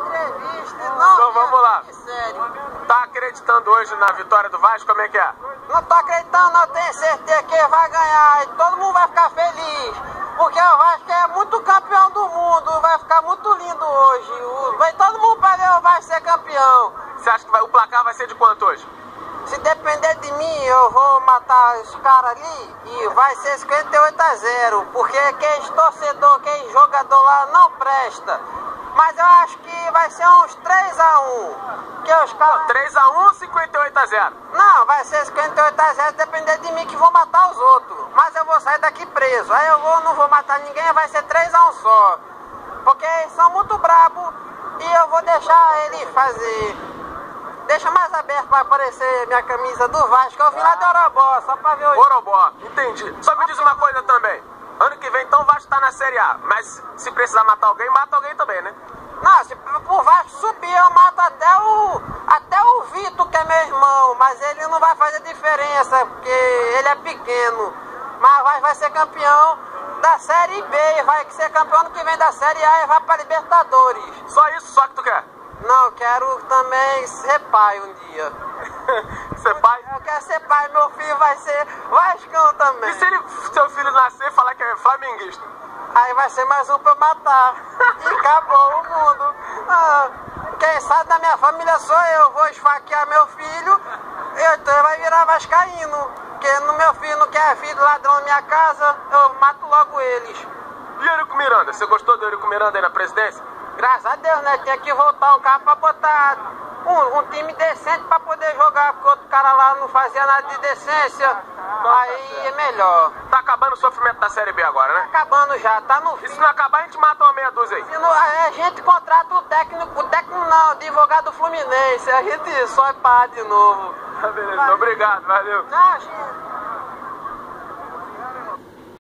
entrevista, não. Então vamos lá. Sério. Tá acreditando hoje na vitória do Vasco? Como é que é? Não tô acreditando, não. Tenho certeza que vai ganhar. E todo mundo vai ficar feliz. Porque o Vasco é muito campeão do mundo. Vai ficar muito lindo hoje. Vai todo mundo para ver o Vasco ser campeão. Você acha que o placar vai ser de quanto hoje? Se depender de mim, eu vou matar os caras ali e vai ser 58-0. Porque quem torcedor, quem jogador lá não presta. Mas eu acho que vai ser uns 3-1. Que os caras... 3-1, 58-0. Não, vai ser 58-0, depender de mim que vou matar os outros. Mas eu vou sair daqui preso. Aí não vou matar ninguém, vai ser 3-1 só. Porque eles são muito brabos e eu vou deixar ele fazer. Deixa mais aberto para aparecer minha camisa do Vasco. Eu vim lá de Orobó, só para ver o... Orobó, entendi. Só me diz uma coisa também. Ano que vem, então, o Vasco tá na Série A. Mas se precisar matar alguém, mata alguém também, né? Não, se o Vasco subir, eu mato até o Vitor, que é meu irmão. Mas ele não vai fazer diferença, porque ele é pequeno. Mas vai ser campeão da Série B. Vai ser campeão ano que vem da Série A e vai para Libertadores. Só isso, só que tu quer? Não, eu quero também ser pai um dia. Ser pai? Eu quero ser pai, meu filho vai ser vascão também. E se seu filho nascer e falar que é flamenguista? Aí vai ser mais um pra eu matar. E acabou o mundo. Quem sabe da minha família sou eu. Vou esfaquear meu filho, então ele vai virar vascaíno. Porque no meu filho não quer filho ladrão na minha casa, eu mato logo eles. E Eurico Miranda? Você gostou do Eurico Miranda aí na presidência? Graças a Deus, né? Tinha que voltar um cara pra botar um time decente pra poder jogar, porque outro cara lá não fazia nada de decência. Aí é melhor. Tá acabando o sofrimento da Série B agora, né? Tá acabando já, tá no fim. E se não acabar, a gente mata uma meia dúzia aí. Se não, a gente contrata o técnico não, advogado do Fluminense. A gente só é pá de novo. Beleza, obrigado, valeu. Tchau, gente.